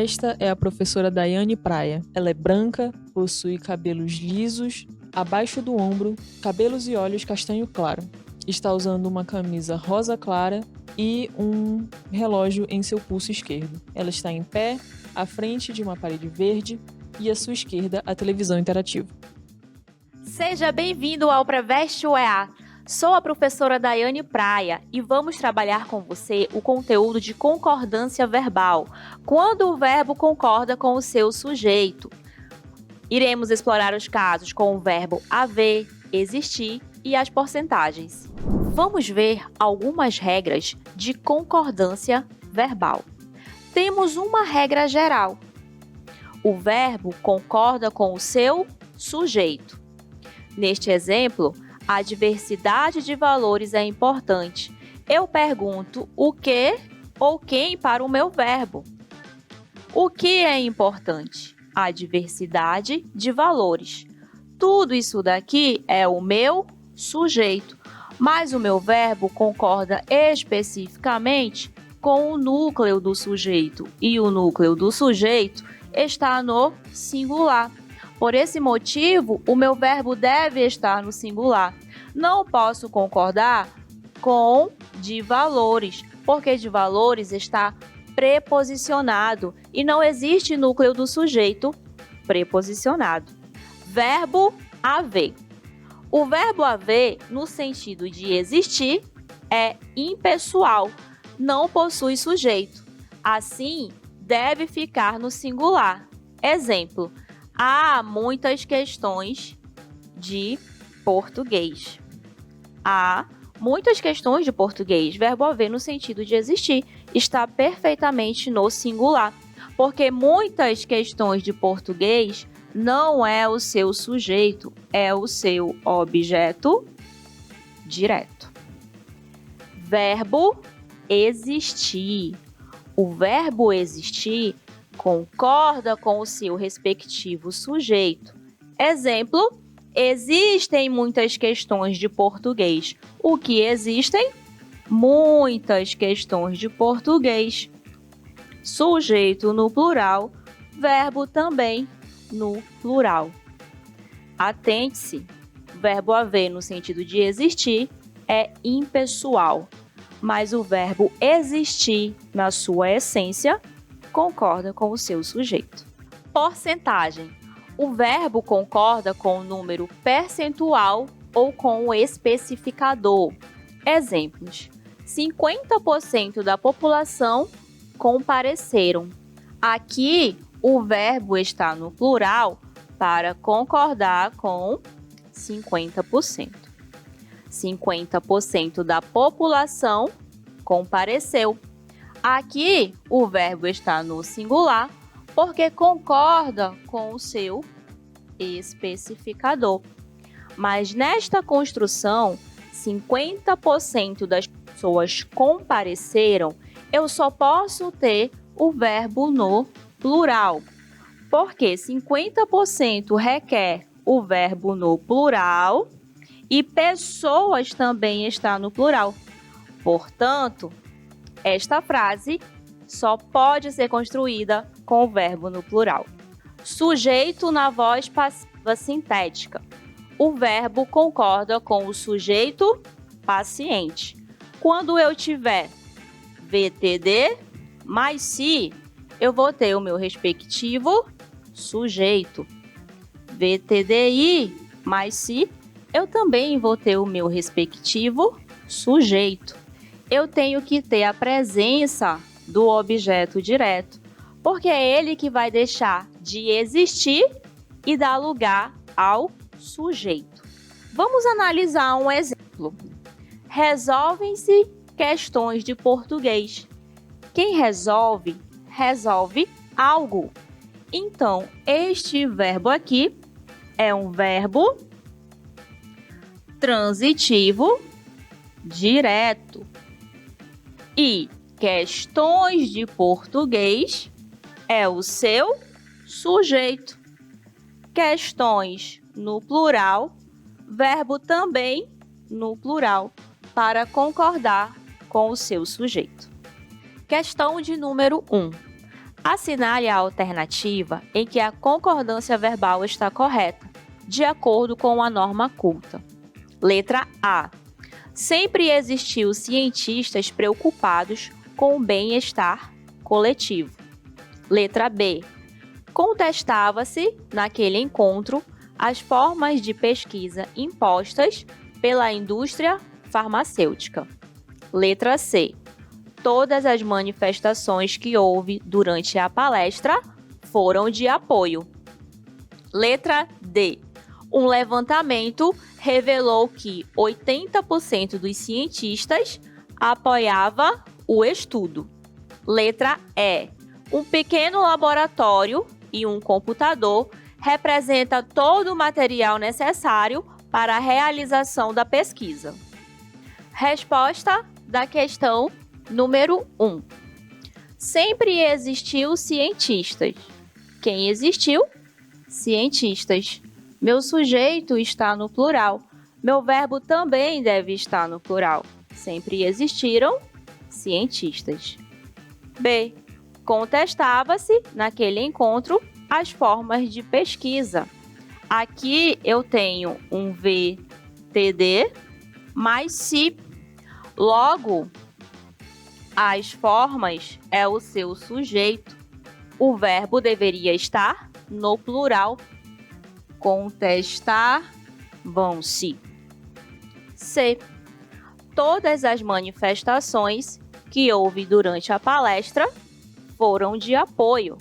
Esta é a professora Daiane Praia. Ela é branca, possui cabelos lisos, abaixo do ombro, cabelos e olhos castanho claro. Está usando uma camisa rosa clara e um relógio em seu pulso esquerdo. Ela está em pé, à frente de uma parede verde e à sua esquerda a televisão interativa. Seja bem-vindo ao Preveste UEA. Sou a professora Daiane Praia e vamos trabalhar com você o conteúdo de concordância verbal, quando o verbo concorda com o seu sujeito. Iremos explorar os casos com o verbo haver, existir e as porcentagens. Vamos ver algumas regras de concordância verbal. Temos uma regra geral. O verbo concorda com o seu sujeito. Neste exemplo, a diversidade de valores é importante. Eu pergunto o que ou quem para o meu verbo. O que é importante? A diversidade de valores. Tudo isso daqui é o meu sujeito, mas o meu verbo concorda especificamente com o núcleo do sujeito, e o núcleo do sujeito está no singular. Por esse motivo, o meu verbo deve estar no singular. Não posso concordar com de valores, porque de valores está preposicionado e não existe núcleo do sujeito preposicionado. Verbo haver. O verbo haver, no sentido de existir, é impessoal, não possui sujeito. Assim, deve ficar no singular. Exemplo: há muitas questões de português. Há muitas questões de português. Verbo haver no sentido de existir está perfeitamente no singular, porque muitas questões de português não é o seu sujeito, é o seu objeto direto. Verbo existir. O verbo existir concorda com o seu respectivo sujeito. Exemplo: existem muitas questões de português. O que existem? Muitas questões de português. Sujeito no plural, verbo também no plural. Atente-se, o verbo haver no sentido de existir é impessoal, mas o verbo existir na sua essência concorda com o seu sujeito. Porcentagem. O verbo concorda com o número percentual ou com o especificador. Exemplos: 50% da população compareceram. Aqui, o verbo está no plural para concordar com 50%. 50% da população compareceu. Aqui, o verbo está no singular porque concorda com o seu especificador. Mas nesta construção, 50% das pessoas compareceram, eu só posso ter o verbo no plural, porque 50% requer o verbo no plural e pessoas também está no plural. Portanto, esta frase só pode ser construída com o verbo no plural. Sujeito na voz passiva sintética. O verbo concorda com o sujeito paciente. Quando eu tiver VTD mais se, eu vou ter o meu respectivo sujeito. VTDI mais se, eu também vou ter o meu respectivo sujeito. Eu tenho que ter a presença do objeto direto, porque é ele que vai deixar de existir e dar lugar ao sujeito. Vamos analisar um exemplo. Resolvem-se questões de português. Quem resolve, resolve algo. Então, este verbo aqui é um verbo transitivo direto. E questões de português é o seu sujeito. Questões no plural, verbo também no plural, para concordar com o seu sujeito. Questão de número 1. Assinale a alternativa em que a concordância verbal está correta, de acordo com a norma culta. Letra A. Sempre existiu cientistas preocupados com o bem-estar coletivo. Letra B. Contestava-se, naquele encontro, as formas de pesquisa impostas pela indústria farmacêutica. Letra C. Todas as manifestações que houve durante a palestra foram de apoio. Letra D. Um levantamento revelou que 80% dos cientistas apoiava o estudo. Letra E. Um pequeno laboratório e um computador representa todo o material necessário para a realização da pesquisa. Resposta da questão número 1. Sempre existiu cientistas. Quem existiu? Cientistas. Meu sujeito está no plural. Meu verbo também deve estar no plural. Sempre existiram cientistas. B. Contestava-se, naquele encontro, as formas de pesquisa. Aqui eu tenho um VTD mais se. Logo, as formas é o seu sujeito. O verbo deveria estar no plural. Contestavam-se. C. Todas as manifestações que houve durante a palestra foram de apoio.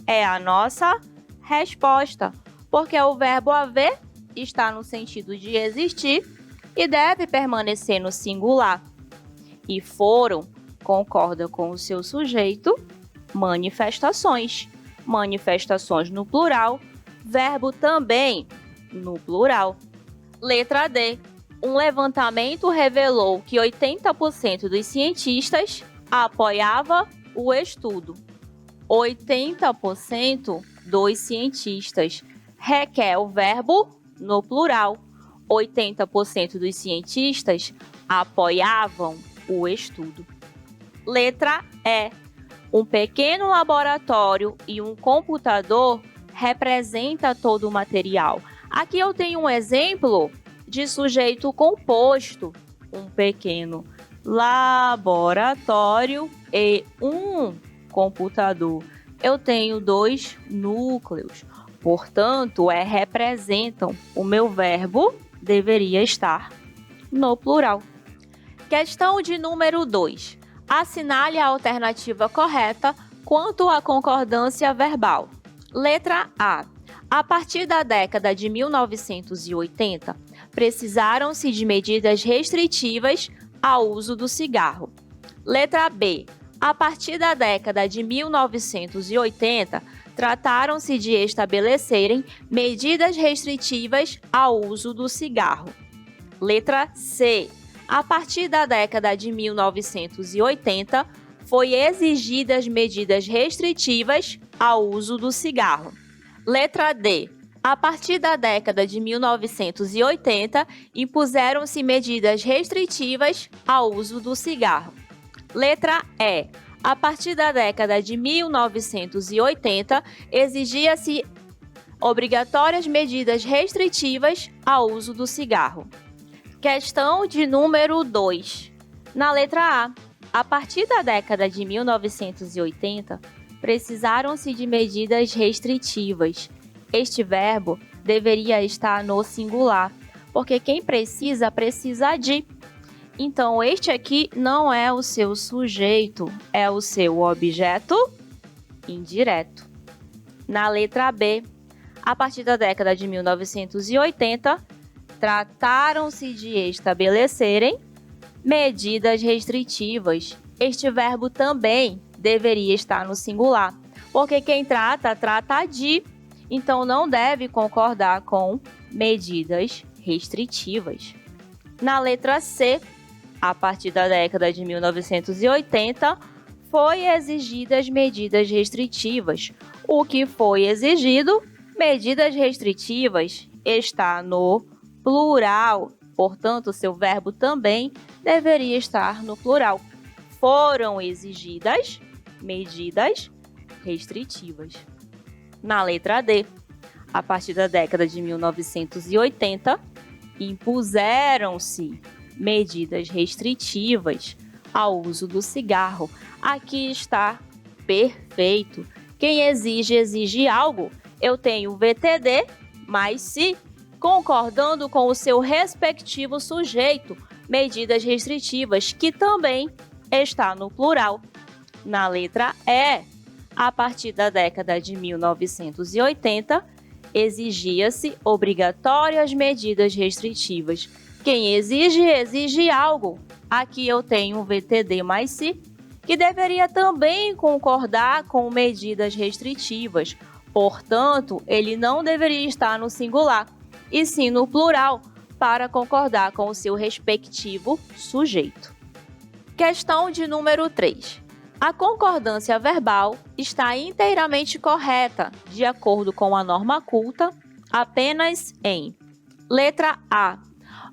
É a nossa resposta, porque o verbo haver está no sentido de existir e deve permanecer no singular. E foram concorda com o seu sujeito, manifestações. Manifestações no plural, verbo também no plural. Letra D. Um levantamento revelou que 80% dos cientistas apoiava o estudo. 80% dos cientistas requer o verbo no plural. 80% dos cientistas apoiavam o estudo. Letra E. Um pequeno laboratório e um computador representa todo o material. Aqui eu tenho um exemplo de sujeito composto. Um pequeno laboratório e um computador. Eu tenho 2 núcleos. Portanto, representam. O meu verbo deveria estar no plural. Questão de número 2. Assinale a alternativa correta quanto à concordância verbal. Letra A. A partir da década de 1980, precisaram-se de medidas restritivas ao uso do cigarro. Letra B. A partir da década de 1980, trataram-se de estabelecerem medidas restritivas ao uso do cigarro. Letra C. A partir da década de 1980, foi exigidas medidas restritivas ao uso do cigarro. Letra D. A partir da década de 1980, impuseram-se medidas restritivas ao uso do cigarro. Letra E. A partir da década de 1980, exigia-se obrigatórias medidas restritivas ao uso do cigarro. Questão de número 2. Na letra A partir da década de 1980, precisaram-se de medidas restritivas. Este verbo deveria estar no singular, porque quem precisa, precisa de. Então, este aqui não é o seu sujeito, é o seu objeto indireto. Na letra B, a partir da década de 1980, trataram-se de estabelecerem medidas restritivas. Este verbo também deveria estar no singular, porque quem trata de, então não deve concordar com medidas restritivas. Na letra C, a partir da década de 1980, foi exigidas medidas restritivas. O que foi exigido? Medidas restritivas está no plural, portanto, seu verbo também deveria estar no plural. Foram exigidas medidas restritivas. Na letra D, a partir da década de 1980, impuseram-se medidas restritivas ao uso do cigarro. Aqui está perfeito. Quem exige algo. Eu tenho VTD mais se, concordando com o seu respectivo sujeito, medidas restritivas, que também está no plural. Na letra E, a partir da década de 1980, exigia-se obrigatórias medidas restritivas. Quem exige algo. Aqui eu tenho o VTD mais se, que deveria também concordar com medidas restritivas. Portanto, ele não deveria estar no singular, e sim no plural, para concordar com o seu respectivo sujeito. Questão de número 3. A concordância verbal está inteiramente correta, de acordo com a norma culta, apenas em letra A.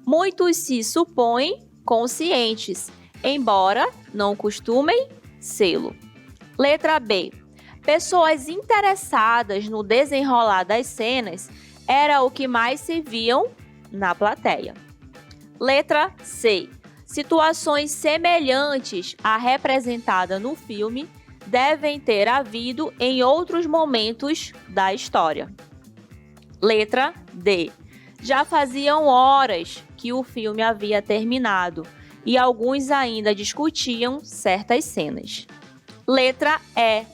Muitos se supõem conscientes, embora não costumem sê-lo. Letra B. Pessoas interessadas no desenrolar das cenas era o que mais se viam na plateia. Letra C. Situações semelhantes à representada no filme devem ter havido em outros momentos da história. Letra D. Já faziam horas que o filme havia terminado e alguns ainda discutiam certas cenas. Letra E.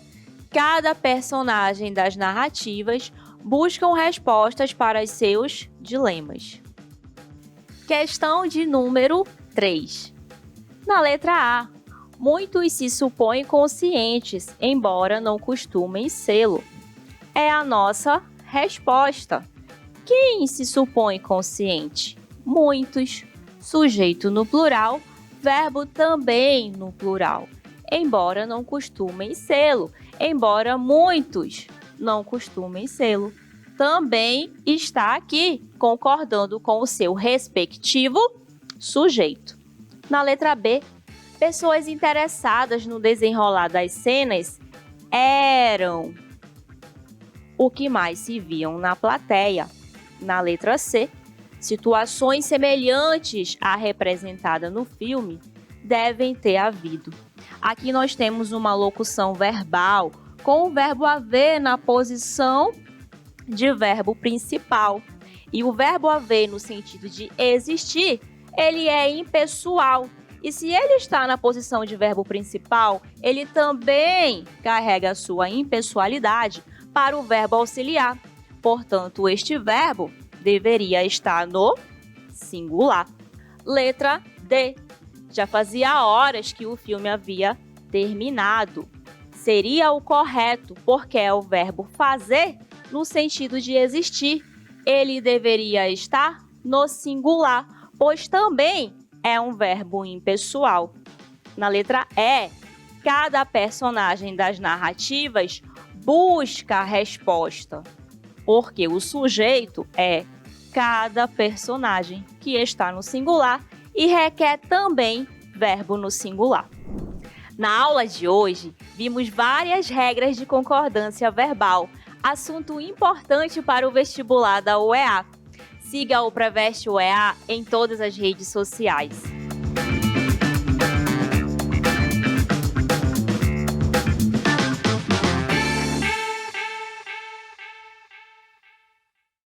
Cada personagem das narrativas buscam respostas para os seus dilemas. Questão de número 3. Na letra A, muitos se supõem conscientes, embora não costumem sê-lo. É a nossa resposta. Quem se supõe consciente? Muitos. Sujeito no plural, verbo também no plural. Embora não costumem sê-lo. Embora muitos não costumem sê-lo. Também está aqui, concordando com o seu respectivo sujeito. Na letra B, pessoas interessadas no desenrolar das cenas eram o que mais se viam na plateia. Na letra C, situações semelhantes à representada no filme devem ter havido. Aqui nós temos uma locução verbal com o verbo haver na posição de verbo principal. E o verbo haver, no sentido de existir, ele é impessoal. E se ele está na posição de verbo principal, ele também carrega a sua impessoalidade para o verbo auxiliar. Portanto, este verbo deveria estar no singular. Letra D. Já fazia horas que o filme havia terminado. Seria o correto, porque é o verbo fazer no sentido de existir. Ele deveria estar no singular, pois também é um verbo impessoal. Na letra E, cada personagem das narrativas busca a resposta, porque o sujeito é cada personagem que está no singular e requer também verbo no singular. Na aula de hoje, vimos várias regras de concordância verbal, assunto importante para o vestibular da UEA. Siga o Preveste UEA em todas as redes sociais.